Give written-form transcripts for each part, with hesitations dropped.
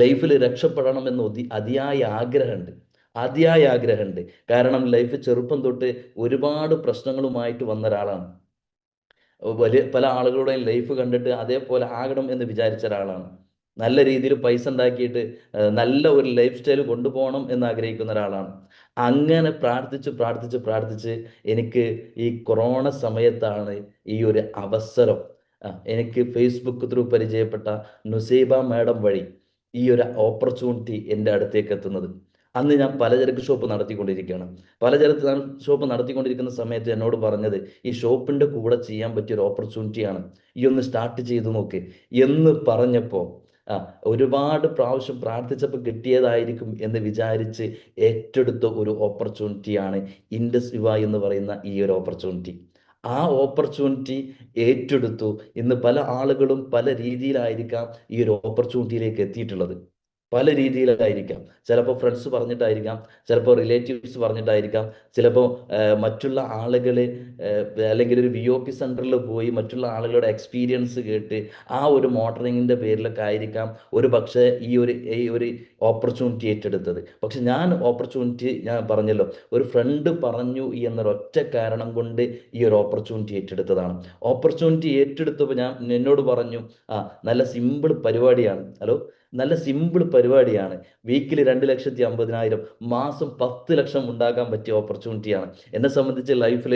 ലൈഫിൽ രക്ഷപ്പെടണമെന്ന് അതിയായ ആഗ്രഹമുണ്ട്. അതിയായ ആഗ്രഹമുണ്ട്. കാരണം ലൈഫ് ചെറുപ്പം തൊട്ട് ഒരുപാട് പ്രശ്നങ്ങളുമായിട്ട് വന്ന ഒരാളാണ്. വലിയ പല ആളുകളുടെയും ലൈഫ് കണ്ടിട്ട് അതേപോലെ ആകണം എന്ന് വിചാരിച്ച ഒരാളാണ്. നല്ല രീതിയിൽ പൈസ ഉണ്ടാക്കിയിട്ട് നല്ല ഒരു ലൈഫ് സ്റ്റൈൽ കൊണ്ടുപോകണം എന്ന് ആഗ്രഹിക്കുന്ന ഒരാളാണ്. അങ്ങനെ പ്രാർത്ഥിച്ച് പ്രാർത്ഥിച്ച് പ്രാർത്ഥിച്ച് എനിക്ക് ഈ കൊറോണ സമയത്താണ് ഈ ഒരു അവസരം, എനിക്ക് ഫേസ്ബുക്ക് ത്രൂ പരിചയപ്പെട്ട നുസൈബ മാഡം വഴി ഈ ഒരു ഓപ്പർച്യൂണിറ്റി എൻ്റെ അടുത്തേക്ക് എത്തുന്നത്. അന്ന് ഞാൻ പലചരക്ക് ഷോപ്പ് നടത്തിക്കൊണ്ടിരിക്കുകയാണ്. പലചരക്ക് ഷോപ്പ് നടത്തിക്കൊണ്ടിരിക്കുന്ന സമയത്ത് എന്നോട് പറഞ്ഞത്, ഈ ഷോപ്പിൻ്റെ കൂടെ ചെയ്യാൻ പറ്റിയ ഒരു ഓപ്പർച്യൂണിറ്റിയാണ്, ഈ ഒന്ന് സ്റ്റാർട്ട് ചെയ്ത് നോക്ക് എന്ന് പറഞ്ഞപ്പോൾ ഒരുപാട് പ്രാവശ്യം പ്രാർത്ഥിച്ചപ്പോൾ കിട്ടിയതായിരിക്കും എന്ന് വിചാരിച്ച് ഏറ്റെടുത്ത ഒരു ഓപ്പർച്യൂണിറ്റിയാണ് ഇൻഡസ് വിവ എന്ന് പറയുന്ന ഈ ഒരു ഓപ്പർച്യൂണിറ്റി. ആ ഓപ്പർച്യൂണിറ്റി ഏറ്റെടുത്തു. ഇന്ന് പല ആളുകളും പല രീതിയിലായിരിക്കാം ഈ ഒരു ഓപ്പർച്യൂണിറ്റിയിലേക്ക് എത്തിയിട്ടുള്ളത്. പല രീതിയിലായിരിക്കാം. ചിലപ്പോൾ ഫ്രണ്ട്സ് പറഞ്ഞിട്ടായിരിക്കാം, ചിലപ്പോൾ റിലേറ്റീവ്സ് പറഞ്ഞിട്ടായിരിക്കാം, ചിലപ്പോൾ മറ്റുള്ള ആളുകൾ, അല്ലെങ്കിൽ ഒരു VOP സെൻറ്ററിൽ പോയി മറ്റുള്ള ആളുകളുടെ എക്സ്പീരിയൻസ് കേട്ട് ആ ഒരു മോട്ടറിങ്ങിൻ്റെ പേരിലൊക്കെ ആയിരിക്കാം ഒരു പക്ഷേ ഈ ഒരു ഓപ്പർച്യൂണിറ്റി ഏറ്റെടുത്തത്. പക്ഷെ ഞാൻ പറഞ്ഞല്ലോ, ഒരു ഫ്രണ്ട് പറഞ്ഞു എന്നൊരൊറ്റ കാരണം കൊണ്ട് ഈ ഒരു ഓപ്പർച്യൂണിറ്റി ഏറ്റെടുത്തതാണ്. ഓപ്പർച്യൂണിറ്റി ഏറ്റെടുത്തപ്പോൾ എന്നോട് പറഞ്ഞു, നല്ല സിമ്പിൾ പരിപാടിയാണ്. ഹലോ, നല്ല സിമ്പിൾ പരിപാടിയാണ്. വീക്കിൽ 2,50,000, മാസം 10 ലക്ഷം ഉണ്ടാക്കാൻ പറ്റിയ ഓപ്പർച്യൂണിറ്റിയാണ്. എന്നെ സംബന്ധിച്ച് ലൈഫിൽ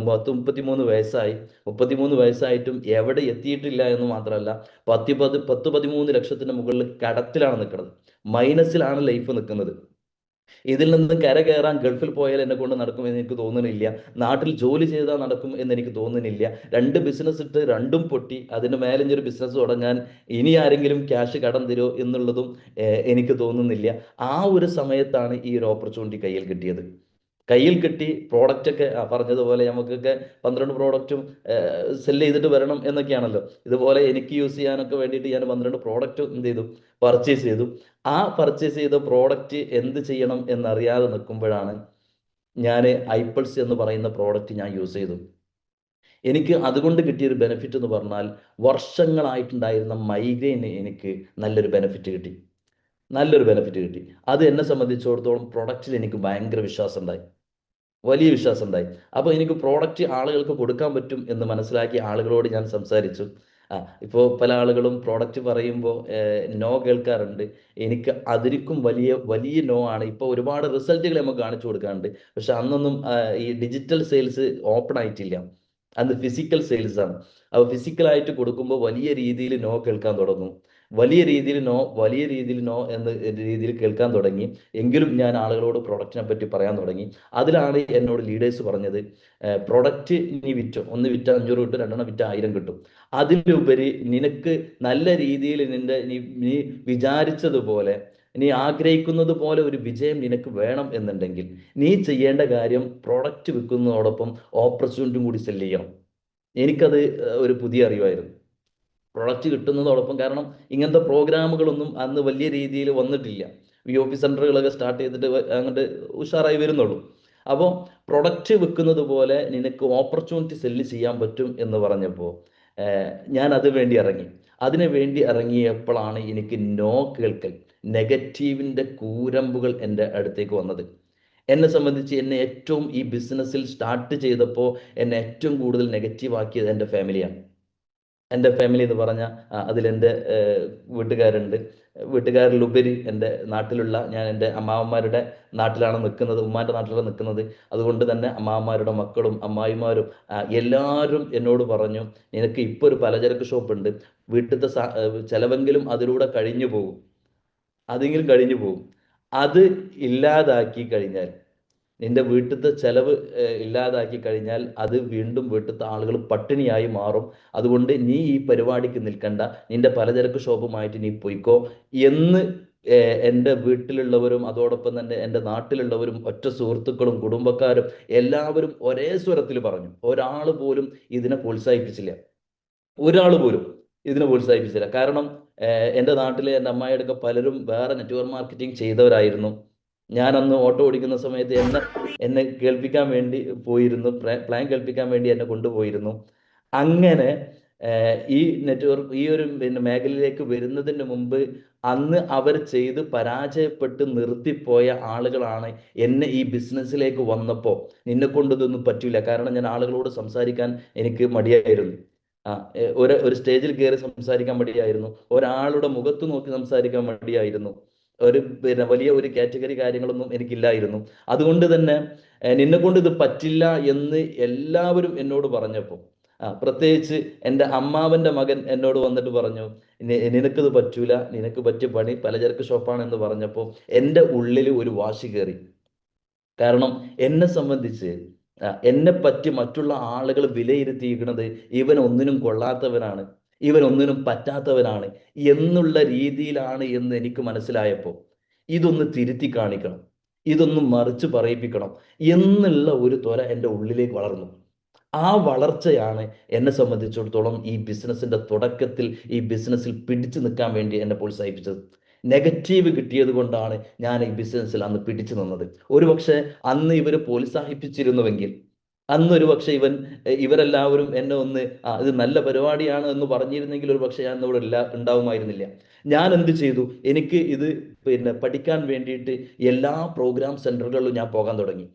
33 വയസ്സായി. 33 വയസ്സായിട്ടും എവിടെ എത്തിയിട്ടില്ല എന്ന് മാത്രമല്ല, 13 ലക്ഷത്തിന് മുകളിൽ കടത്തിലാണ് നിൽക്കുന്നത്. മൈനസിലാണ് ലൈഫ് നിൽക്കുന്നത്. ഇതിൽ നിന്ന് കരകയറാൻ ഗൾഫിൽ പോയാൽ എന്നെ കൊണ്ട് നടക്കുമെന്ന് എനിക്ക് തോന്നുന്നില്ല. നാട്ടിൽ ജോലി ചെയ്താൽ നടക്കും എന്ന് എനിക്ക് തോന്നുന്നില്ല. 2 ബിസിനസ് ഇട്ട് രണ്ടും പൊട്ടി. അതിന് മേലെ ഒരു ബിസിനസ് തുടങ്ങാൻ ഇനി ആരെങ്കിലും ക്യാഷ് കടം തരുമോ എന്നുള്ളതും എനിക്ക് തോന്നുന്നില്ല. ആ ഒരു സമയത്താണ് ഈ ഒരു ഓപ്പർച്യൂണിറ്റി കയ്യിൽ കിട്ടി. പ്രോഡക്റ്റൊക്കെ പറഞ്ഞതുപോലെ നമുക്കൊക്കെ 12 പ്രോഡക്റ്റും സെല് ചെയ്തിട്ട് വരണം എന്നൊക്കെയാണല്ലോ. ഇതുപോലെ എനിക്ക് യൂസ് ചെയ്യാനൊക്കെ വേണ്ടിയിട്ട് ഞാൻ 12 പ്രോഡക്റ്റ് എന്ത് ചെയ്തു, പർച്ചേസ് ചെയ്തു. ആ പർച്ചേസ് ചെയ്ത പ്രോഡക്റ്റ് എന്ത് ചെയ്യണം എന്നറിയാതെ നിൽക്കുമ്പോഴാണ് ഞാൻ ഐപ്പിൾസ് എന്ന് പറയുന്ന പ്രോഡക്റ്റ് ഞാൻ യൂസ് ചെയ്തു. എനിക്ക് അതുകൊണ്ട് കിട്ടിയൊരു ബെനിഫിറ്റ് എന്ന് പറഞ്ഞാൽ, വർഷങ്ങളായിട്ടുണ്ടായിരുന്ന മൈഗ്രെയിന് എനിക്ക് നല്ലൊരു ബെനിഫിറ്റ് കിട്ടി. അത് എന്നെ സംബന്ധിച്ചിടത്തോളം പ്രൊഡക്റ്റിൽ എനിക്ക് ഭയങ്കര വിശ്വാസം ഉണ്ടായി, വലിയ വിശ്വാസം ഉണ്ടായി. അപ്പോൾ എനിക്ക് പ്രോഡക്റ്റ് ആളുകൾക്ക് കൊടുക്കാൻ പറ്റും എന്ന് മനസ്സിലാക്കി ആളുകളോട് ഞാൻ സംസാരിച്ചു. ഇപ്പോൾ പല ആളുകളും പ്രോഡക്റ്റ് പറയുമ്പോൾ നോ കേൾക്കാറുണ്ട്. എനിക്ക് അതിരിക്കും വലിയ വലിയ നോ ആണ്. ഇപ്പോൾ ഒരുപാട് റിസൾട്ടുകൾ നമുക്ക് കാണിച്ചു കൊടുക്കാറുണ്ട്. പക്ഷെ അന്നൊന്നും ഈ ഡിജിറ്റൽ സെയിൽസ് ഓപ്പൺ ആയിട്ടില്ല. അന്ന് ഫിസിക്കൽ സെയിൽസ് ആണ്. അപ്പോൾ ഫിസിക്കലായിട്ട് കൊടുക്കുമ്പോൾ വലിയ രീതിയിൽ നോ കേൾക്കാൻ തുടങ്ങും. വലിയ രീതിയിൽ നോ എന്ന രീതിയിൽ കേൾക്കാൻ തുടങ്ങി. എങ്കിലും ഞാൻ ആളുകളോട് പ്രൊഡക്റ്റിനെ പറ്റി പറയാൻ തുടങ്ങി. അതിലാണ് എന്നോട് ലീഡേഴ്സ് പറഞ്ഞത്, പ്രൊഡക്റ്റ് നീ വിറ്റോ, ഒന്ന് വിറ്റ 500 കിട്ടും, 2 വിറ്റ 1000 കിട്ടും. അതിലുപരി നിനക്ക് നല്ല രീതിയിൽ നീ വിചാരിച്ചതുപോലെ, നീ ആഗ്രഹിക്കുന്നത് പോലെ ഒരു വിജയം നിനക്ക് വേണം എന്നുണ്ടെങ്കിൽ നീ ചെയ്യേണ്ട കാര്യം പ്രൊഡക്റ്റ് വിൽക്കുന്നതോടൊപ്പം ഓപ്പർച്യൂണിറ്റിയും കൂടി സെല് ചെയ്യണം. എനിക്കത് ഒരു പുതിയ അറിവായിരുന്നു. പ്രൊഡക്റ്റ് കിട്ടുന്നതോടൊപ്പം, കാരണം ഇങ്ങനത്തെ പ്രോഗ്രാമുകളൊന്നും അന്ന് വലിയ രീതിയിൽ വന്നിട്ടില്ല. VOP സെൻറ്ററുകളൊക്കെ സ്റ്റാർട്ട് ചെയ്തിട്ട് അങ്ങോട്ട് ഉഷാറായി വരുന്നുള്ളൂ. അപ്പോൾ പ്രൊഡക്റ്റ് വെക്കുന്നത് പോലെ നിനക്ക് ഓപ്പർച്യൂണിറ്റി സെല്ല് ചെയ്യാൻ പറ്റും എന്ന് പറഞ്ഞപ്പോൾ ഞാൻ അതിനു വേണ്ടി ഇറങ്ങിയപ്പോഴാണ് എനിക്ക് നോ കേൾക്കൽ, നെഗറ്റീവിൻ്റെ കൂരമ്പുകൾ എൻ്റെ അടുത്തേക്ക് വന്നത്. എന്നെ സംബന്ധിച്ച് ഏറ്റവും ഈ ബിസിനസ്സിൽ സ്റ്റാർട്ട് ചെയ്തപ്പോൾ എന്നെ ഏറ്റവും കൂടുതൽ നെഗറ്റീവ് ആക്കിയത് എൻ്റെ ഫാമിലിയാണ്. എൻ്റെ ഫാമിലി എന്ന് പറഞ്ഞാൽ അതിലെൻ്റെ വീട്ടുകാരുണ്ട്. വീട്ടുകാരിലുപരി എൻ്റെ നാട്ടിലുള്ള, ഞാൻ എൻ്റെ അമ്മാവന്മാരുടെ നാട്ടിലാണ് നിൽക്കുന്നത്, ഉമ്മാൻ്റെ നാട്ടിലാണ് നിൽക്കുന്നത്. അതുകൊണ്ട് തന്നെ അമ്മാവന്മാരുടെ മക്കളും അമ്മായിമാരും എല്ലാവരും എന്നോട് പറഞ്ഞു, നിനക്ക് ഇപ്പോൾ ഒരു പലചരക്ക് ഷോപ്പുണ്ട്, വീട്ടിലത്തെ ചിലവെങ്കിലും അതിലൂടെ കഴിഞ്ഞു പോകും, അത് ഇല്ലാതാക്കി കഴിഞ്ഞാൽ, നിന്റെ വീട്ടിലത്തെ ചെലവ് ഇല്ലാതാക്കി കഴിഞ്ഞാൽ അത് വീണ്ടും വീട്ടിലത്തെ ആളുകൾ പട്ടിണിയായി മാറും. അതുകൊണ്ട് നീ ഈ പരിപാടിക്ക് നിൽക്കണ്ട, നിന്റെ പലചരക്ക് ഷോപ്പുമായിട്ട് നീ പോയിക്കോ എന്ന് എൻ്റെ വീട്ടിലുള്ളവരും അതോടൊപ്പം തന്നെ എൻ്റെ നാട്ടിലുള്ളവരും ഒറ്റ സുഹൃത്തുക്കളും കുടുംബക്കാരും എല്ലാവരും ഒരേ സ്വരത്തിൽ പറഞ്ഞു. ഒരാൾ പോലും ഇതിനെ പ്രോത്സാഹിപ്പിച്ചില്ല. കാരണം എൻ്റെ നാട്ടിലെ എൻ്റെ അമ്മായിയുടെയൊക്കെ പലരും വേറെ നെറ്റ്വർക്ക് മാർക്കറ്റിംഗ് ചെയ്തവരായിരുന്നു. ഞാനന്ന് ഓട്ടോ ഓടിക്കുന്ന സമയത്ത് എന്നെ കേൾപ്പിക്കാൻ വേണ്ടി പോയിരുന്നു, പ്ലാൻ കേൾപ്പിക്കാൻ വേണ്ടി എന്നെ കൊണ്ടുപോയിരുന്നു. അങ്ങനെ ഈ നെറ്റ്വർക്ക് ഈ ഒരു മേഖലയിലേക്ക് വരുന്നതിന് മുമ്പ് അന്ന് അവർ ചെയ്ത് പരാജയപ്പെട്ട് നിർത്തിപ്പോയ ആളുകളാണ് എന്നെ ഈ ബിസിനസ്സിലേക്ക് വന്നപ്പോൾ നിന്നെ കൊണ്ട് ഇതൊന്നും പറ്റില്ല. കാരണം ഞാൻ ആളുകളോട് സംസാരിക്കാൻ എനിക്ക് മടിയായിരുന്നു. ഒരു സ്റ്റേജിൽ കയറി സംസാരിക്കാൻ മടിയായിരുന്നു, ഒരാളുടെ മുഖത്ത് നോക്കി സംസാരിക്കാൻ മടിയായിരുന്നു, വലിയ ഒരു കാറ്റഗറി കാര്യങ്ങളൊന്നും എനിക്കില്ലായിരുന്നു. അതുകൊണ്ട് തന്നെ നിന്നെ കൊണ്ട് ഇത് പറ്റില്ല എന്ന് എല്ലാവരും എന്നോട് പറഞ്ഞപ്പോൾ, പ്രത്യേകിച്ച് എൻ്റെ അമ്മാവൻ്റെ മകൻ എന്നോട് വന്നിട്ട് പറഞ്ഞു, നിനക്കിത് പറ്റൂല, നിനക്ക് പറ്റിയ പണി പലചരക്ക് ഷോപ്പാണ് എന്ന് പറഞ്ഞപ്പോൾ എൻ്റെ ഉള്ളിൽ ഒരു വാശി കയറി. കാരണം എന്നെ സംബന്ധിച്ച് എന്നെ പറ്റി മറ്റുള്ള ആളുകൾ വിലയിരുത്തിയിരിക്കുന്നത് ഇവൻ ഒന്നിനും കൊള്ളാത്തവനാണ്, ഇവൻ ഒന്നിനും പറ്റാത്തവനാണ് എന്നുള്ള രീതിയിലാണ് എന്ന് എനിക്ക് മനസ്സിലായപ്പോൾ ഇതൊന്ന് തിരുത്തി കാണിക്കണം, ഇതൊന്നും മറിച്ച് പറയിപ്പിക്കണം എന്നുള്ള ഒരു ത്വര എൻ്റെ ഉള്ളിലേക്ക് വളർന്നു. ആ വളർച്ചയാണ് എന്നെ സംബന്ധിച്ചിടത്തോളം ഈ ബിസിനസ്സിന്റെ തുടക്കത്തിൽ ഈ ബിസിനസ്സിൽ പിടിച്ചു നിൽക്കാൻ വേണ്ടി എന്നെ പ്രോത്സാഹിപ്പിച്ചത്. നെഗറ്റീവ് കിട്ടിയത് കൊണ്ടാണ് ഞാൻ ഈ ബിസിനസ്സിൽ അന്ന് പിടിച്ചു നിന്നത്. ഒരുപക്ഷെ അന്ന് ഇവർ പ്രോത്സാഹിപ്പിച്ചിരുന്നുവെങ്കിൽ, അന്നൊരു പക്ഷെ ഇവരെല്ലാവരും എന്നെ ഒന്ന് ഇത് നല്ല പരിപാടിയാണ് എന്ന് പറഞ്ഞിരുന്നെങ്കിൽ ഒരു പക്ഷെ ഞാൻ ഇവിടെ ഉണ്ടാവുമായിരുന്നില്ല. ഞാൻ എന്ത് ചെയ്തു, എനിക്ക് ഇത് പഠിക്കാൻ വേണ്ടിയിട്ട് എല്ലാ പ്രോഗ്രാം സെന്ററുകളിലും ഞാൻ പോകാൻ തുടങ്ങി.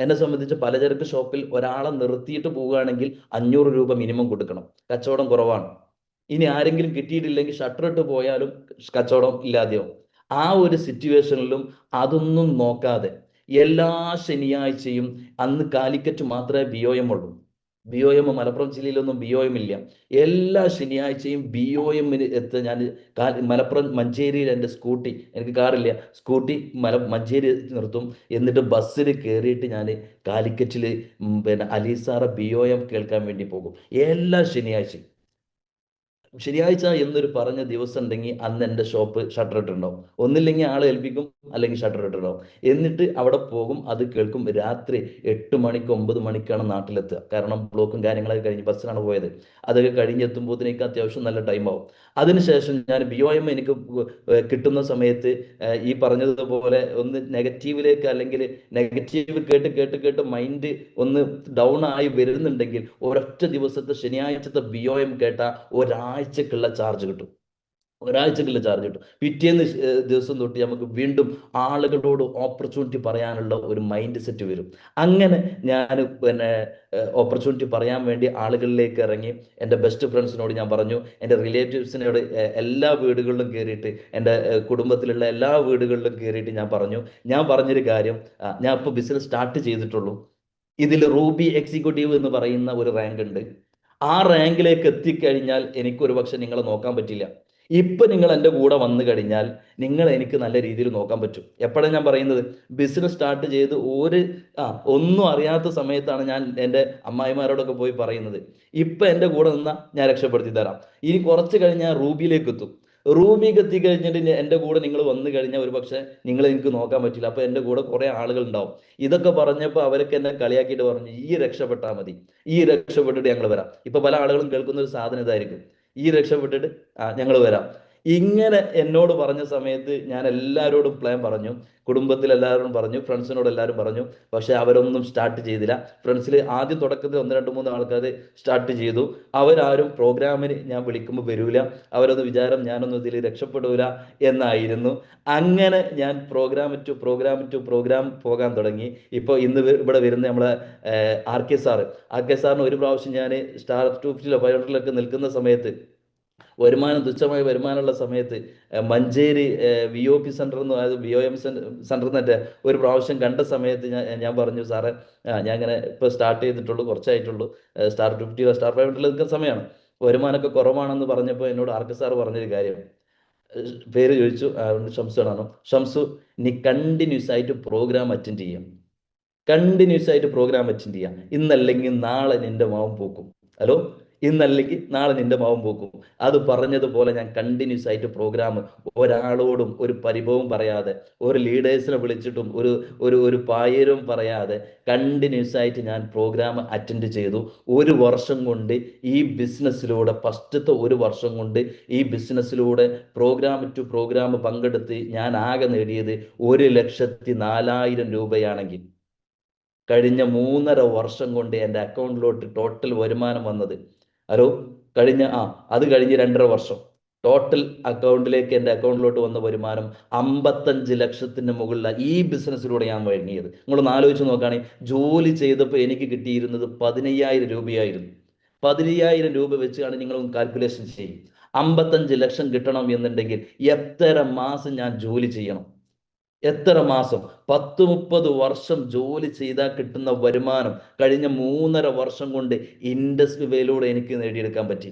എന്നെ സംബന്ധിച്ച് പലചരക്ക് ഷോപ്പിൽ ഒരാളെ നിർത്തിയിട്ട് പോവുകയാണെങ്കിൽ 500 രൂപ മിനിമം കൊടുക്കണം, കച്ചവടം കുറവാണ്. ഇനി ആരെങ്കിലും കിട്ടിയിട്ടില്ലെങ്കിൽ ഷട്ടർ ഇട്ട് പോയാലും കച്ചവടം ഇല്ലാതെയോ. ആ ഒരു സിറ്റുവേഷനിലും അതൊന്നും നോക്കാതെ എല്ലാ ശനിയാഴ്ചയും, അന്ന് കാലിക്കറ്റ് മാത്രമേ BOM ഉള്ളൂ, BOM മലപ്പുറം ജില്ലയിലൊന്നും BOM ഇല്ല. എല്ലാ ശനിയാഴ്ചയും BOMന് ഞാൻ മലപ്പുറം മഞ്ചേരിയിൽ എൻ്റെ സ്കൂട്ടി, എനിക്ക് കാറില്ല, സ്കൂട്ടി മഞ്ചേരി നിർത്തും. എന്നിട്ട് ബസ്സിൽ കയറിയിട്ട് ഞാൻ കാലിക്കറ്റിൽ അലീസാറ BOM കേൾക്കാൻ വേണ്ടി പോകും എല്ലാ ശനിയാഴ്ചയും. ശനിയാഴ്ച എന്നൊരു പറഞ്ഞ ദിവസം ഉണ്ടെങ്കിൽ അന്ന് എൻ്റെ ഷോപ്പ് ഷട്ടർ ഇട്ടുണ്ടാവും, ഒന്നില്ലെങ്കിൽ ആളെ ഏൽപ്പിക്കും, അല്ലെങ്കിൽ ഷട്ടർ ഇട്ടുണ്ടാവും. എന്നിട്ട് അവിടെ പോകും, അത് കേൾക്കും. രാത്രി 8 മണിക്ക് 9 മണിക്കാണ് നാട്ടിലെത്തുക. കാരണം ബ്ലോക്കും കാര്യങ്ങളൊക്കെ കഴിഞ്ഞ് ബസ്സിലാണ് പോയത്. അതൊക്കെ കഴിഞ്ഞെത്തുമ്പോഴത്തേക്ക് അത്യാവശ്യം നല്ല ടൈം ആവും. അതിനുശേഷം ഞാൻ BOM എനിക്ക് കിട്ടുന്ന സമയത്ത് ഈ പറഞ്ഞതുപോലെ ഒന്ന് നെഗറ്റീവിലേക്ക്, അല്ലെങ്കിൽ നെഗറ്റീവ് കേട്ട് കേട്ട് കേട്ട് മൈൻഡ് ഒന്ന് ഡൗൺ ആയി വരുന്നുണ്ടെങ്കിൽ ഒരൊറ്റ ദിവസത്തെ ശനിയാഴ്ചത്തെ BOM കേട്ട ഒരാഴ്ചക്കുള്ള ചാർജ് കിട്ടും, ഒരാഴ്ചക്കുള്ള ചാർജ് കിട്ടും. പിറ്റേന്ന് ദിവസം തൊട്ട് നമുക്ക് വീണ്ടും ആളുകളോട് ഓപ്പർച്യൂണിറ്റി പറയാനുള്ള ഒരു മൈൻഡ് സെറ്റ് വരും. അങ്ങനെ ഞാൻ ഓപ്പർച്യൂണിറ്റി പറയാൻ വേണ്ടി ആളുകളിലേക്ക് ഇറങ്ങി. എൻ്റെ ബെസ്റ്റ് ഫ്രണ്ട്സിനോട് ഞാൻ പറഞ്ഞു, എൻ്റെ റിലേറ്റീവ്സിനോട് എല്ലാ വീടുകളിലും കയറിയിട്ട്, എൻ്റെ കുടുംബത്തിലുള്ള എല്ലാ വീടുകളിലും കയറിയിട്ട് ഞാൻ പറഞ്ഞൊരു കാര്യം, ഞാൻ ഇപ്പോൾ ബിസിനസ് സ്റ്റാർട്ട് ചെയ്തിട്ടുള്ളൂ, ഇതിൽ റൂബി എക്സിക്യൂട്ടീവ് എന്ന് പറയുന്ന ഒരു റാങ്ക് ഉണ്ട്, ആ റാങ്കിലേക്ക് എത്തിക്കഴിഞ്ഞാൽ എനിക്കൊരു പക്ഷെ നിങ്ങളെ നോക്കാൻ പറ്റില്ല. ഇപ്പൊ നിങ്ങൾ എൻ്റെ കൂടെ വന്നു കഴിഞ്ഞാൽ നിങ്ങൾ എനിക്ക് നല്ല രീതിയിൽ നോക്കാൻ പറ്റും. എപ്പോഴാണ് ഞാൻ പറയുന്നത്, ബിസിനസ് സ്റ്റാർട്ട് ചെയ്ത് ഒന്നും അറിയാത്ത സമയത്താണ് ഞാൻ എൻ്റെ അമ്മായിമാരോടൊക്കെ പോയി പറയുന്നത്, ഇപ്പൊ എൻ്റെ കൂടെ നിന്നാൽ ഞാൻ രക്ഷപ്പെടുത്തി തരാം. ഇനി കുറച്ച് കഴിഞ്ഞാൽ റൂബിയിലേക്ക് എത്തും. റൂബിക്ക് എത്തിക്കഴിഞ്ഞിട്ട് എൻ്റെ കൂടെ നിങ്ങൾ വന്നു കഴിഞ്ഞാൽ ഒരു പക്ഷെ നിങ്ങൾ എനിക്ക് നോക്കാൻ പറ്റില്ല. അപ്പൊ എൻ്റെ കൂടെ കുറെ ആളുകൾ ഉണ്ടാവും. ഇതൊക്കെ പറഞ്ഞപ്പോൾ അവരൊക്കെ എന്നെ കളിയാക്കിയിട്ട് പറഞ്ഞു, ഈ രക്ഷപ്പെട്ടാൽ മതി, ഈ രക്ഷപ്പെട്ടിട്ട് ഞങ്ങൾ വരാം. ഇപ്പൊ പല ആളുകളും കേൾക്കുന്ന ഒരു സാധനം ഇതായിരിക്കും, ഈ രക്ഷപ്പെട്ടിട്ട് ഞങ്ങൾ വരാം. ഇങ്ങനെ എന്നോട് പറഞ്ഞ സമയത്ത് ഞാൻ എല്ലാവരോടും പ്ലാൻ പറഞ്ഞു, കുടുംബത്തിൽ എല്ലാവരോടും പറഞ്ഞു, ഫ്രണ്ട്സിനോട് എല്ലാവരും പറഞ്ഞു. പക്ഷെ അവരൊന്നും സ്റ്റാർട്ട് ചെയ്തില്ല. ഫ്രണ്ട്സിൽ ആദ്യം തുടക്കത്തിൽ 1 2 3 ആൾക്കാർ സ്റ്റാർട്ട് ചെയ്തു. അവരാരും പ്രോഗ്രാമിന് ഞാൻ വിളിക്കുമ്പോൾ വരൂല, അവരൊന്ന് വിചാരം ഞാനൊന്നും ഇതിൽ രക്ഷപ്പെടൂല എന്നായിരുന്നു. അങ്ങനെ ഞാൻ പ്രോഗ്രാം പോകാൻ തുടങ്ങി. ഇപ്പോൾ ഇന്ന് ഇവിടെ വരുന്ന നമ്മളെ RK സാറിന് ഒരു പ്രാവശ്യം ഞാൻ സ്റ്റാർ 250 500 നിൽക്കുന്ന സമയത്ത്, തുച്ഛമായ വരുമാനമുള്ള സമയത്ത്, മഞ്ചേരി VOP സെന്റർ എന്ന്, അതായത് BOM സെന്റർ എന്നിട്ട് ഒരു പ്രാവശ്യം കണ്ട സമയത്ത് ഞാൻ പറഞ്ഞു, സാറേ ഞാൻ ഇങ്ങനെ ഇപ്പോൾ സ്റ്റാർട്ട് ചെയ്തിട്ടുള്ളൂ, കുറച്ചായിട്ടുള്ളൂ, സ്റ്റാർ 250 സ്റ്റാർ 500 നിൽക്കുന്ന സമയമാണ്, വരുമാനമൊക്കെ കുറവാണെന്ന് പറഞ്ഞപ്പോൾ എന്നോട് RK സാർ പറഞ്ഞൊരു കാര്യം, പേര് ചോദിച്ചു, ഷംസു ആണോ, ഷംസു നീ കണ്ടിന്യൂസ് ആയിട്ട് പ്രോഗ്രാം അറ്റൻഡ് ചെയ്യാം, ഇന്നല്ലെങ്കിൽ നാളെ നിന്റെ മാവും പോക്കും. ഹലോ, ഇന്നല്ലെങ്കിൽ നാളെ നിന്റെ മാവും പോക്കും. അത് പറഞ്ഞതുപോലെ ഞാൻ കണ്ടിന്യൂസ് ആയിട്ട് പ്രോഗ്രാം, ഒരാളോടും ഒരു പരിഭവം പറയാതെ, ഒരു ലീഡേഴ്സിനെ വിളിച്ചിട്ടും ഒരു പായരും പറയാതെ കണ്ടിന്യൂസ് ആയിട്ട് ഞാൻ പ്രോഗ്രാം അറ്റൻഡ് ചെയ്തു. ഒരു വർഷം കൊണ്ട് ഈ ബിസിനസ്സിലൂടെ, ഫസ്റ്റത്തെ ഒരു വർഷം കൊണ്ട് ഈ ബിസിനസ്സിലൂടെ പ്രോഗ്രാം ടു പ്രോഗ്രാം പങ്കെടുത്ത് ഞാൻ ആകെ നേടിയത് 1,04,000 രൂപയാണെങ്കിൽ, കഴിഞ്ഞ 3.5 വർഷം കൊണ്ട് എൻ്റെ അക്കൗണ്ടിലോട്ട് ടോട്ടൽ വരുമാനം വന്നത്, ഹലോ, അത് കഴിഞ്ഞ് 2.5 വർഷം ടോട്ടൽ എൻ്റെ അക്കൗണ്ടിലോട്ട് വന്ന വരുമാനം 55 ലക്ഷത്തിന് മുകളിലാണ് ഈ ബിസിനസ്സിലൂടെ ഞാൻ വഴങ്ങിയത്. നിങ്ങളൊന്ന് ആലോചിച്ച് നോക്കുകയാണെങ്കിൽ, ജോലി ചെയ്തപ്പോൾ എനിക്ക് കിട്ടിയിരുന്നത് 15,000 രൂപയായിരുന്നു. 15,000 രൂപ വെച്ചാണ് നിങ്ങൾ കാൽക്കുലേഷൻ ചെയ്യും. 55 ലക്ഷം കിട്ടണം എന്നുണ്ടെങ്കിൽ എത്ര മാസം ഞാൻ ജോലി ചെയ്യണം? എത്ര മാസം? 10-30 വർഷം ജോലി ചെയ്താൽ കിട്ടുന്ന വരുമാനം കഴിഞ്ഞ 3.5 വർഷം കൊണ്ട് ഇൻഡസ്ട്രി വേയിലൂടെ എനിക്ക് നേടിയെടുക്കാൻ പറ്റി.